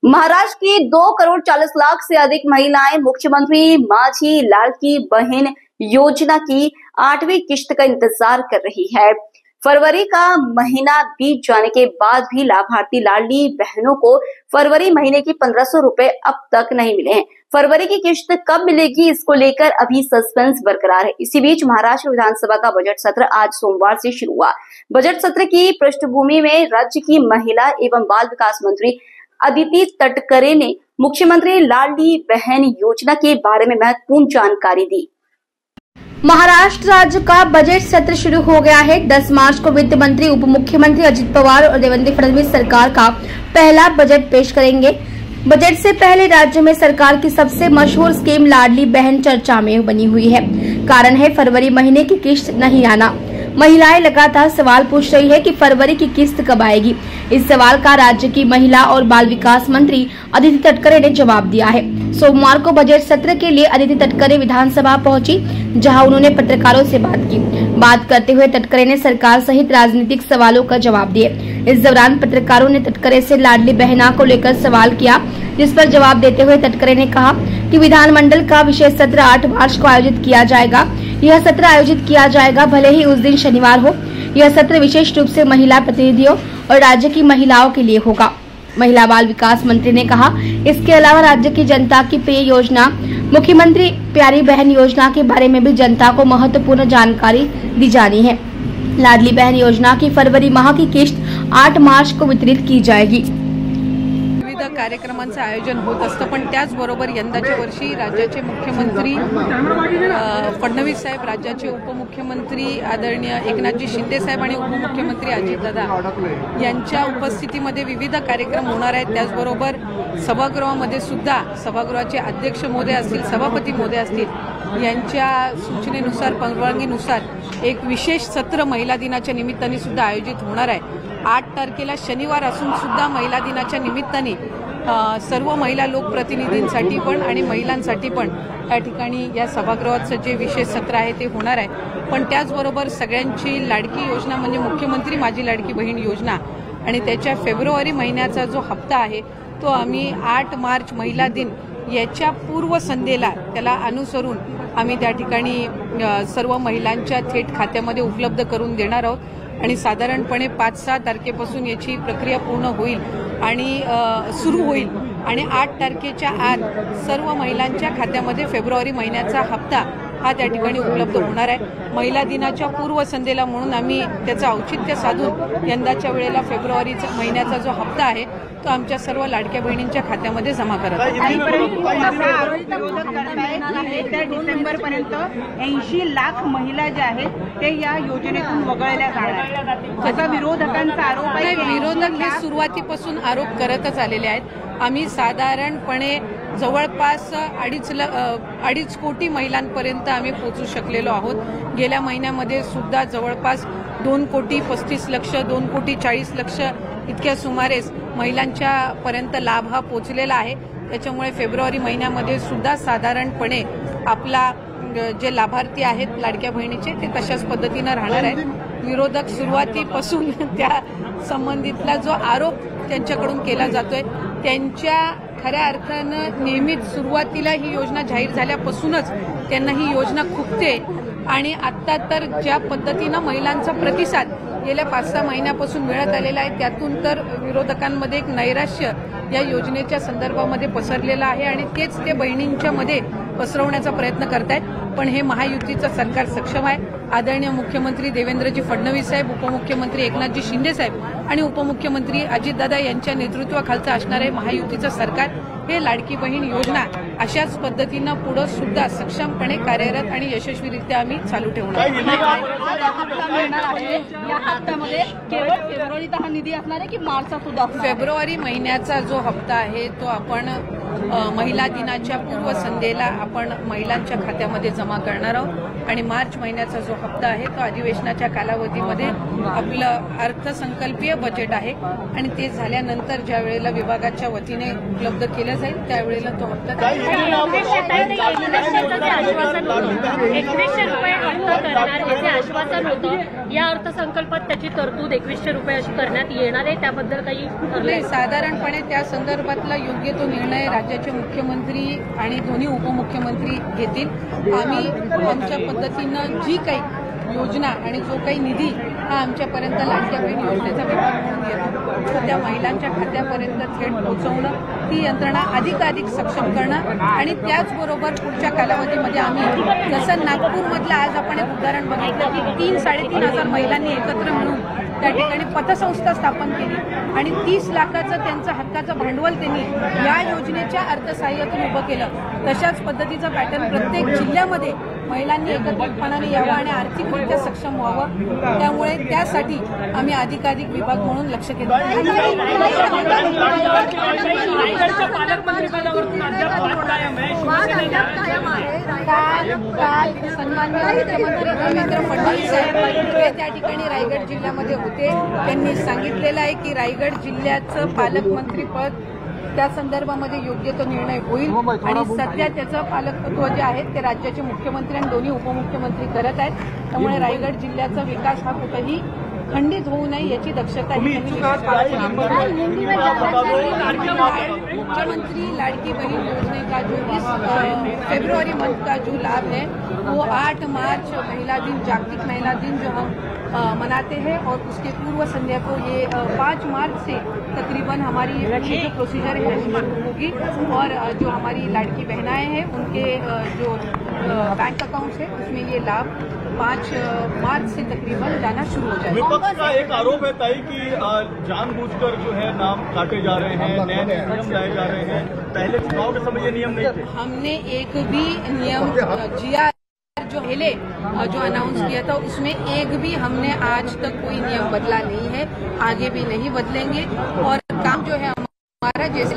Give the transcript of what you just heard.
महाराष्ट्र की 2,40,00,000 से अधिक महिलाएं मुख्यमंत्री माझी लाडकी बहन योजना की 8वीं किश्त का इंतजार कर रही है। फरवरी का महीना बीत जाने के बाद भी लाभार्थी लाडली बहनों को फरवरी महीने की 1500 रुपए अब तक नहीं मिले हैं। फरवरी की किश्त कब मिलेगी, इसको लेकर अभी सस्पेंस बरकरार है। इसी बीच महाराष्ट्र विधानसभा का बजट सत्र आज सोमवार से शुरू हुआ। बजट सत्र की पृष्ठभूमि में राज्य की महिला एवं बाल विकास मंत्री अदिति तटकरे ने मुख्यमंत्री लाडली बहन योजना के बारे में महत्वपूर्ण जानकारी दी। महाराष्ट्र राज्य का बजट सत्र शुरू हो गया है। 10 मार्च को वित्त मंत्री, उप मुख्यमंत्री अजित पवार और देवेंद्र फडणवीस सरकार का पहला बजट पेश करेंगे। बजट से पहले राज्य में सरकार की सबसे मशहूर स्कीम लाडली बहन चर्चा में बनी हुई है। कारण है फरवरी महीने की किश्त नहीं आना। महिलाएं लगातार सवाल पूछ रही है कि फरवरी की किस्त कब आएगी। इस सवाल का राज्य की महिला और बाल विकास मंत्री अदिति तटकरे ने जवाब दिया है। सोमवार को बजट सत्र के लिए अदिति तटकरे विधानसभा पहुंची, जहां उन्होंने पत्रकारों से बात की। बात करते हुए तटकरे ने सरकार सहित राजनीतिक सवालों का जवाब दिए। इस दौरान पत्रकारों ने तटकरे से लाडली बहना को लेकर सवाल किया, जिस पर जवाब देते हुए तटकरे ने कहा कि विधानमंडल का विशेष सत्र 8 मार्च को आयोजित किया जाएगा। यह सत्र आयोजित किया जाएगा भले ही उस दिन शनिवार हो। यह सत्र विशेष रूप से महिला प्रतिनिधियों और राज्य की महिलाओं के लिए होगा। महिला बाल विकास मंत्री ने कहा, इसके अलावा राज्य की जनता की प्रिय योजना मुख्यमंत्री प्यारी बहन योजना के बारे में भी जनता को महत्वपूर्ण जानकारी दी जानी है। लाडली बहन योजना की फरवरी माह की किश्त 8 मार्च को वितरित की जाएगी। विविध कार्यक्रमांचं आयोजन होत असतं, पण त्याचबरोबर यंदाच्या वर्षी राज्याचे मुख्यमंत्री फडणवीस साहेब, राज्याचे उपमुख्यमंत्री आदरणीय एकनाथजी शिंदे साहेब आणि उपमुख्यमंत्री अजितदादा यांच्या उपस्थितीमध्ये विविध कार्यक्रम होणार आहेत। त्याचबरोबर सभागृहामध्ये सुद्धा सभागृहाचे अध्यक्ष महोदय असतील, सभापती महोदय असतील यांच्या सूचनेनुसार, परवानगीनुसार एक विशेष सत्र महिला दिनाच्या निमित्ताने सुद्धा आयोजित होणार आहे। 8 तारखेला शनिवार असून सुद्धा महिला दिनाच्या निमित्ताने सर्व महिला लोकप्रतिनिधींसाठी पण आणि महिलांसाठी पण या ठिकाणी या सभागृहाचं जे विशेष सत्र आहे ते होणार आहे। पण त्याचबरोबर सगळ्यांची लाडकी योजना म्हणजे मुख्यमंत्री माझी लाडकी बहीण योजना आणि त्याच्या फेब्रुवारी महिन्याचा जो हप्ता आहे तो आम्ही 8 मार्च महिला दिन याच्या पूर्वसंध्येला त्याला अनुसरून आम्ही त्या ठिकाणी सर्व महिलांच्या थेट खात्यामध्ये उपलब्ध करून देणार आहोत आणि साधारणपणे 5-6 तारखेपासून याची प्रक्रिया पूर्ण होईल आणि सुरू होईल आणि 8 तारखेच्या आत सर्व महिलांच्या खात्यामध्ये फेब्रुवारी महिन्याचा हप्ता हा त्या ठिकाणी उपलब्ध होणार आहे। महिला दिनाच्या पूर्वसंध्येला म्हणून आम्ही त्याचं औचित्य साधून यंदाच्या वेळेला फेब्रुवारी महिन्याचा जो हप्ता आहे तो आमच्या सर्व लाडक्या बहिणींच्या खात्यामध्ये जमा करत आहोत। डिसेंबर पर्यंत 80 लाख महिला ज्या आहेत ते या योजनेतून वगळल्या जाणार, त्याचा विरोधकांचा आरोप आहे। विरोधक हे सुरुवातीपासून आरोप करतच आलेले आहेत। आम्ही साधारणपणे जवळपास 2.5 कोटी महिलांपर्यंत आम्ही पोहोचू शकलेलो आहोत। गेल्या महिन्यामध्ये सुद्धा जवळपास 2,35,00,000 2,40,00,000 इतक्या सुमारे महिलांच्या पर्यंत लाभ हा पोहोचलेला आहे। त्याच्यामुळे फेब्रुवारी महिन्यामध्ये सुद्धा साधारणपणे आपला जे लाभार्थी आहेत लाडक्या बहिणीचे ते तशाच पद्धतीनं राहणार आहेत। विरोधक सुरुवातीपासून त्या संबंधितला जो आरोप त्यांच्याकडून केला जातोय त्यांच्या खऱ्या अर्थानं नेहमीच सुरुवातीला ही योजना जाहीर झाल्यापासूनच त्यांना ही योजना खुपते आणि आता तर ज्या पद्धतीनं महिलांचा प्रतिसाद गेल्या 5-6 महिन्यापासून मिळत आलेला आहे त्यातून तर विरोधकांमध्ये एक नैराश्य या योजनेच्या संदर्भामध्ये पसरलेलं आहे आणि तेच ते बहिणींच्या मध्ये पसरवण्याचा प्रयत्न करतायत। पण हे महायुतीचं सरकार सक्षम आहे। आदरणीय मुख्यमंत्री देवेंद्रजी फडणवीस साहेब, उपमुख्यमंत्री एकनाथजी शिंदे साहेब आणि उपमुख्यमंत्री अजितदादा यांच्या नेतृत्वाखालचं असणारे महायुतीचं सरकार हे लाडकी बहीण योजना अशाच पद्धतीनं पुढे सुद्धा सक्षमपणे कार्यरत आणि यशस्वीरित्या आम्ही चालू ठेवणार आहोत। फेब्रुवारी महिन्याचा जो हप्ता आहे तो आपण महिला दिनाच्या पूर्वसंध्येला आपण महिलांच्या खात्यामध्ये जमा करणार आहोत आणि मार्च महिन्याचा जो हप्ता आहे तो अधिवेशनाच्या कालावधीमध्ये आपलं अर्थसंकल्पीय बजेट आहे आणि ते झाल्यानंतर ज्या वेळेला विभागाच्या वतीने उपलब्ध केलं जाईल त्यावेळेला तो हप्ता 2100 रुपये आश्वासन होतं या अर्थसंकल्पात त्याची तरतूद 2100 रुपये अशी करण्यात येणार आहे, त्याबद्दल काही नाही, साधारणपणे त्या संदर्भातला योग्य तो निर्णय राज्याचे मुख्यमंत्री आणि दोन्ही उपमुख्यमंत्री घेतील। आम्ही आमच्या पद्धतीनं जी काही योजना आणि जो काही निधी हा आमच्यापर्यंत लाडक्या बहीण योजनेचा विभाग म्हणून येतो तो त्या महिलांच्या खात्यापर्यंत थेट पोहोचवणं, ती यंत्रणा अधिकाधिक सक्षम करणं आणि त्याचबरोबर पुढच्या कालावधीमध्ये आम्ही जसं नागपूरमधलं आज आपण एक उदाहरण बघितलं की 3-3.5 महिलांनी एकत्र मिळून त्या ठिकाणी पतसंस्था स्थापन केली आणि 30 लाखाचं त्यांचं हक्काचं भांडवल त्यांनी या योजनेच्या अर्थसहाय्यातून उभं केलं। तशाच पद्धतीचा पॅटर्न प्रत्येक जिल्ह्यामध्ये महिलांनी एकत्रितपणाने यावं आणि आर्थिकरित्या सक्षम व्हावं, त्यामुळे त्यासाठी आम्ही अधिकाधिक विभाग म्हणून लक्ष केंद्रित काल सन्माननीय मुख्यमंत्री देवेंद्र फडणवीस साहेब त्या ठिकाणी रायगड जिल्ह्यामध्ये होते। त्यांनी सांगितलेलं आहे की रायगड जिल्ह्याचं पालकमंत्रीपद त्या संदर्भामध्ये योग्य तो निर्णय होईल आणि सध्या त्याचं पालकत्व जे आहे ते राज्याचे मुख्यमंत्री आणि दोन्ही उपमुख्यमंत्री करत आहेत। त्यामुळे रायगड जिल्ह्याचा विकास हा कुठेही खंडित होऊ नये याची दक्षता मुख्यमंत्री लाड़की बहन योजना का जो इस फरवरी मंथ का जो लाभ है वो 8 मार्च महिला दिन, जागतिक महिला दिन जो हम मनाते हैं और उसके पूर्व संध्या को ये 5 मार्च से तकरीबन हमारी ये जो प्रोसीजर है शुरू होगी और जो हमारी लाड़की बहनाएं हैं उनके जो बैंक अकाउंट्स है उसमें ये लाभ 5 मार्च से तकरीबन जाना शुरू हो जाएगा। विपक्ष का एक आरोप है ताई कि जानबूझकर जो है नाम काटे जा रहे हैं, नए नियम लाए जा रहे हैं, पहले चुनाव के समय ये नियम नहीं थे। हमने एक भी नियम जिया जो पहले जो अनाउंस किया था उसमें एक भी हमने आज तक कोई नियम बदला नहीं है, आगे भी नहीं बदलेंगे और काम जो है हमारा जैसे